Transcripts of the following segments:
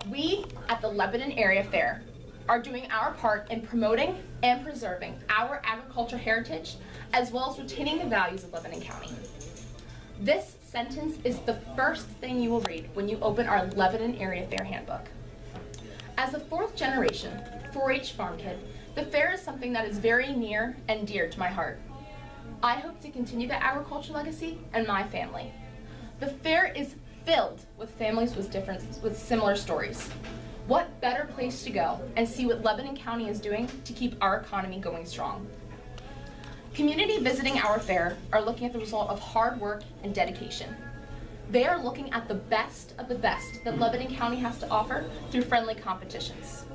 We at the Lebanon Area Fair are doing our part in promoting and preserving our agriculture heritage, as well as retaining the values of Lebanon County. This sentence is the first thing you will read when you open our Lebanon Area Fair handbook. As a fourth generation 4-H farm kid, the fair is something that is very near and dear to my heart. I hope to continue the agriculture legacy and my family. The fair is filled with families with similar stories. What better place to go and see what Lebanon County is doing to keep our economy going strong? Community visiting our fair are looking at the result of hard work and dedication. They are looking at the best of the best that Lebanon County has to offer through friendly competitions.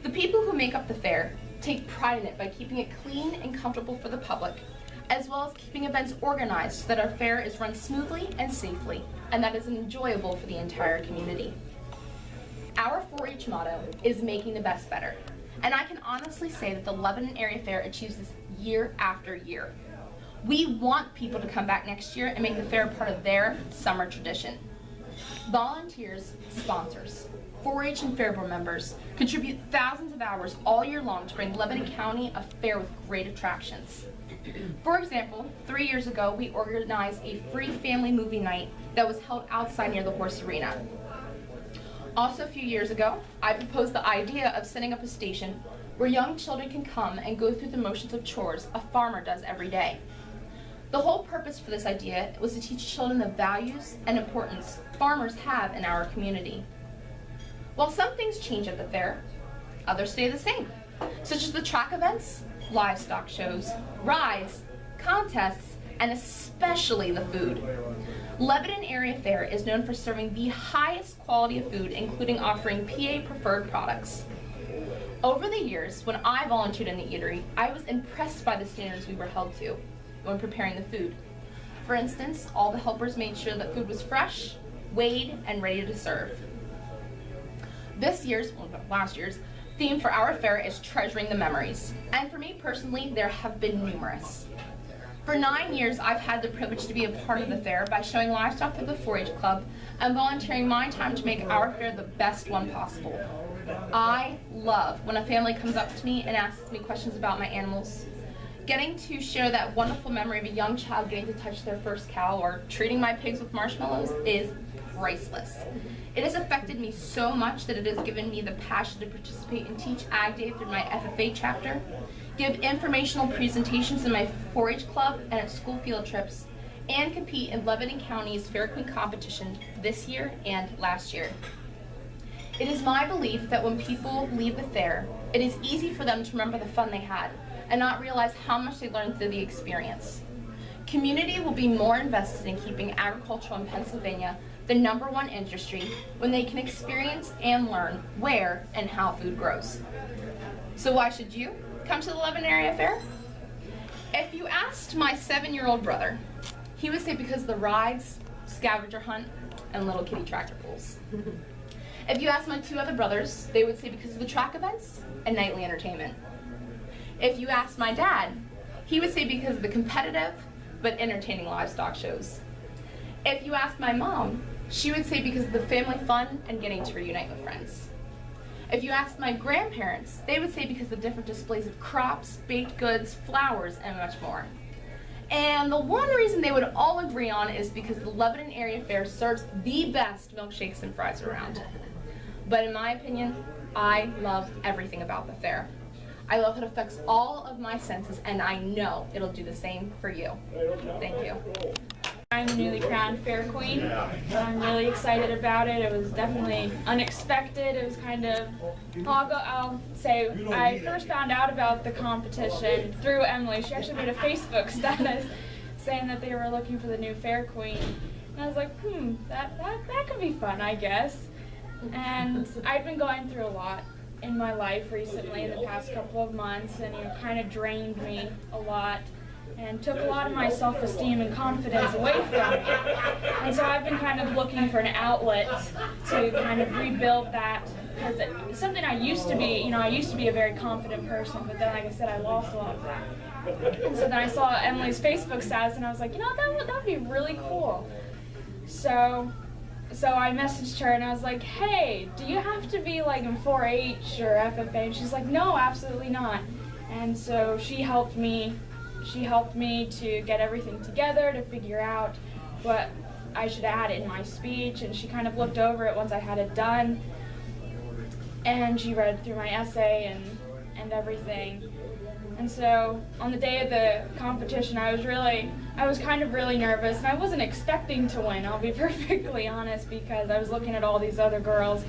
The people who make up the fair take pride in it by keeping it clean and comfortable for the public, as well as keeping events organized so that our fair is run smoothly and safely, and that is enjoyable for the entire community. Our 4-H motto is making the best better, and I can honestly say that the Lebanon Area Fair achieves this year after year. We want people to come back next year and make the fair part of their summer tradition. Volunteers, sponsors, 4-H and fair board members contribute thousands of hours all year long to bring Lebanon County a fair with great attractions. For example, 3 years ago, we organized a free family movie night that was held outside near the horse arena. Also, a few years ago, I proposed the idea of setting up a station where young children can come and go through the motions of chores a farmer does every day. The whole purpose for this idea was to teach children the values and importance farmers have in our community. While some things change at the fair, others stay the same, such as the track events, livestock shows, rides, contests, and especially the food. Lebanon Area Fair is known for serving the highest quality of food, including offering PA preferred products. Over the years, when I volunteered in the eatery, I was impressed by the standards we were held to when preparing the food. For instance, all the helpers made sure that food was fresh, weighed, and ready to serve. Last year's theme for our fair is treasuring the memories, and for me personally, there have been numerous. For 9 years, I've had the privilege to be a part of the fair by showing livestock through the 4-H Club and volunteering my time to make our fair the best one possible. I love when a family comes up to me and asks me questions about my animals. Getting to share that wonderful memory of a young child getting to touch their first cow or treating my pigs with marshmallows is priceless. It has affected me so much that it has given me the passion to participate and teach Ag Day through my FFA chapter, give informational presentations in my 4-H club and at school field trips, and compete in Lebanon County's Fair Queen competition this year and last year. It is my belief that when people leave the fair, it is easy for them to remember the fun they had and not realize how much they learned through the experience. Community will be more invested in keeping agriculture in Pennsylvania the #1 industry when they can experience and learn where and how food grows. So why should you come to the Lebanon Area Fair? If you asked my 7-year-old brother, he would say because of the rides, scavenger hunt, and little kitty tractor pulls. If you asked my 2 other brothers, they would say because of the track events and nightly entertainment. If you asked my dad, he would say because of the competitive but entertaining livestock shows. If you asked my mom, she would say because of the family fun and getting to reunite with friends. If you asked my grandparents, they would say because of the different displays of crops, baked goods, flowers, and much more. And the one reason they would all agree on is because the Lebanon Area Fair serves the best milkshakes and fries around. But in my opinion, I love everything about the fair. I love it affects all of my senses, and I know it'll do the same for you. Thank you. I'm the newly crowned Fair Queen, and I'm really excited about it. It was definitely unexpected. It was kind of, I'll say, I first found out about the competition through Emily. She actually made a Facebook status saying that they were looking for the new Fair Queen. And I was like, that could be fun, I guess. And I've been going through a lot in my life recently in the past couple of months, and it kind of drained me a lot and took a lot of my self-esteem and confidence away from me. And so I've been kind of looking for an outlet to kind of rebuild that, because it's something I used to be, I used to be a very confident person, but then, like I said, I lost a lot of that. And so then I saw Emily's Facebook status, and I was like, that would be really cool. So so I messaged her and I was like, hey, do you have to be like in 4-H or FFA? And she's like, no, absolutely not. And so she helped me to get everything together, to figure out what I should add in my speech, and she kind of looked over it once I had it done, and she read through my essay and everything. And so on the day of the competition, I was kind of really nervous, and I wasn't expecting to win, I'll be perfectly honest, because I was looking at all these other girls,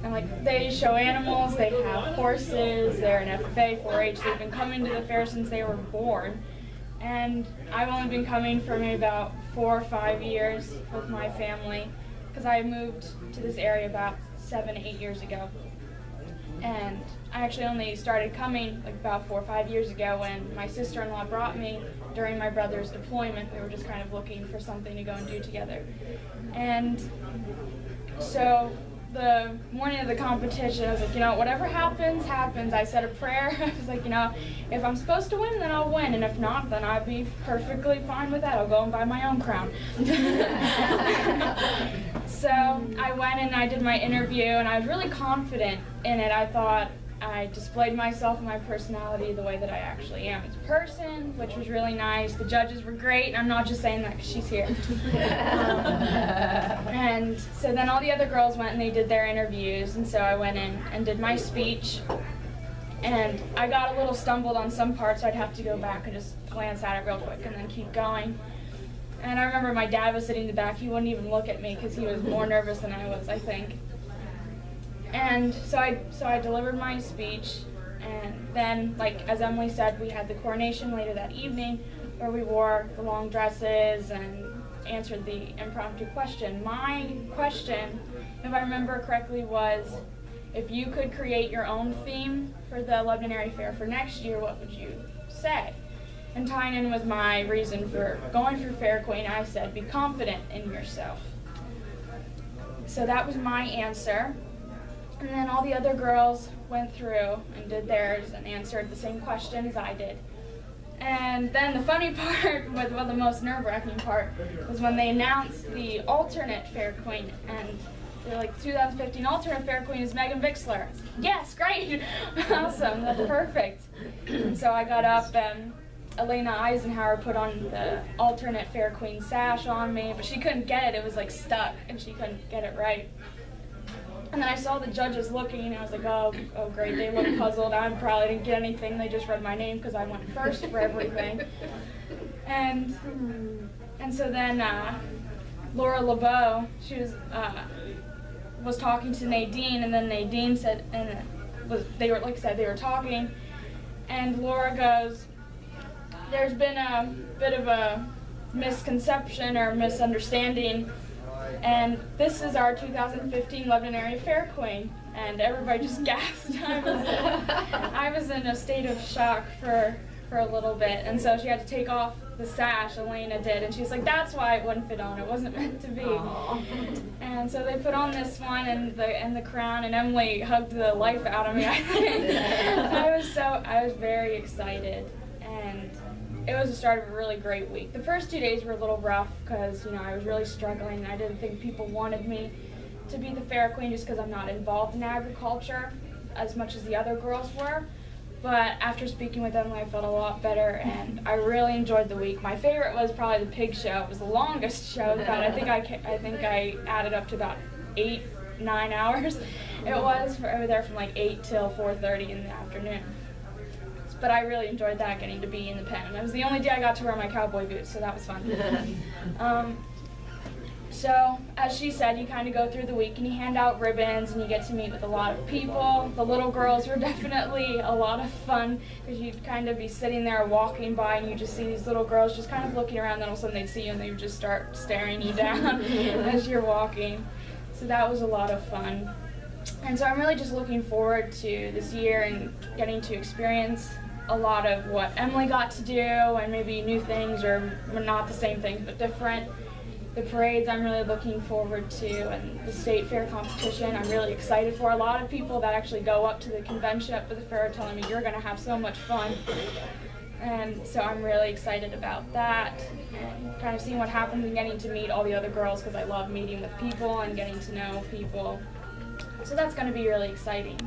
and like, they show animals, they have horses, they're in FFA, 4-H, they've been coming to the fair since they were born. And I've only been coming for maybe about 4 or 5 years with my family, because I moved to this area about 7-8 years ago. And I actually only started coming like about 4 or 5 years ago when my sister-in-law brought me during my brother's deployment. We were just kind of looking for something to go and do together. And so the morning of the competition, I was like, you know, whatever happens, happens. I said a prayer. I was like, you know, if I'm supposed to win, then I'll win. And if not, then I'll be perfectly fine with that. I'll go and buy my own crown. So I went and I did my interview, and I was really confident in it. I thought I displayed myself and my personality the way that I actually am as a person, which was really nice. The judges were great, and I'm not just saying that because she's here. And so then all the other girls went and they did their interviews, and so I went in and did my speech. And I got a little stumbled on some parts, so I'd have to go back and just glance at it real quick and then keep going. And I remember my dad was sitting in the back. He wouldn't even look at me because he was more nervous than I was, I think. And so I delivered my speech, and then, like as Emily said, we had the coronation later that evening where we wore the long dresses and answered the impromptu question. My question, if I remember correctly, was if you could create your own theme for the Lebanon Area Fair for next year, what would you say? And tying in with my reason for going for Fair Queen, I said, be confident in yourself. So that was my answer. And then all the other girls went through and did theirs and answered the same question as I did. And then the funny part, well, the most nerve-wracking part, was when they announced the alternate Fair Queen. And they're like, 2015 alternate Fair Queen is Megan Bixler. I was like, yes, great, awesome, that's perfect. And so I got up, and Elena Eisenhower put on the alternate Fair Queen sash on me, but she couldn't get it. It was like stuck, and she couldn't get it right. And then I saw the judges looking, and I was like, oh great, they look puzzled. I probably didn't get anything. They just read my name because I went first for everything. And so then Laura LeBeau, she was talking to Nadine, and then Nadine said, they were talking, and Laura goes, there's been a bit of a misconception or misunderstanding, and this is our 2015 Lebanon Area Fair Queen. And everybody just gasped. I was in a state of shock for a little bit, and so she had to take off the sash, Elena did, and she was like, that's why it wouldn't fit on, it wasn't meant to be. Aww. And so they put on this one and the crown, and Emily hugged the life out of me, I think. I was very excited, and it was the start of a really great week. The first 2 days were a little rough because, you know, I was really struggling. I didn't think people wanted me to be the Fair Queen just because I'm not involved in agriculture as much as the other girls were. But after speaking with Emily, I felt a lot better, and I really enjoyed the week. My favorite was probably the pig show. It was the longest show, but I think I added up to about 8-9 hours. It was over there from like 8 till 4:30 in the afternoon. But I really enjoyed that, getting to be in the pen. It was the only day I got to wear my cowboy boots, so that was fun. So, as she said, you kind of go through the week and you hand out ribbons and you get to meet with a lot of people. The little girls were definitely a lot of fun because you'd kind of be sitting there walking by and you just see these little girls just kind of looking around, then all of a sudden they'd see you and they would just start staring you down as you're walking. So that was a lot of fun. And so I'm really just looking forward to this year and getting to experience a lot of what Emily got to do, and maybe new things, or not the same things but different. The parades I'm really looking forward to, and the state fair competition I'm really excited for. A lot of people that actually go up to the convention up for the fair are telling me you're going to have so much fun. And so I'm really excited about that, and kind of seeing what happens and getting to meet all the other girls, because I love meeting with people and getting to know people. So that's going to be really exciting.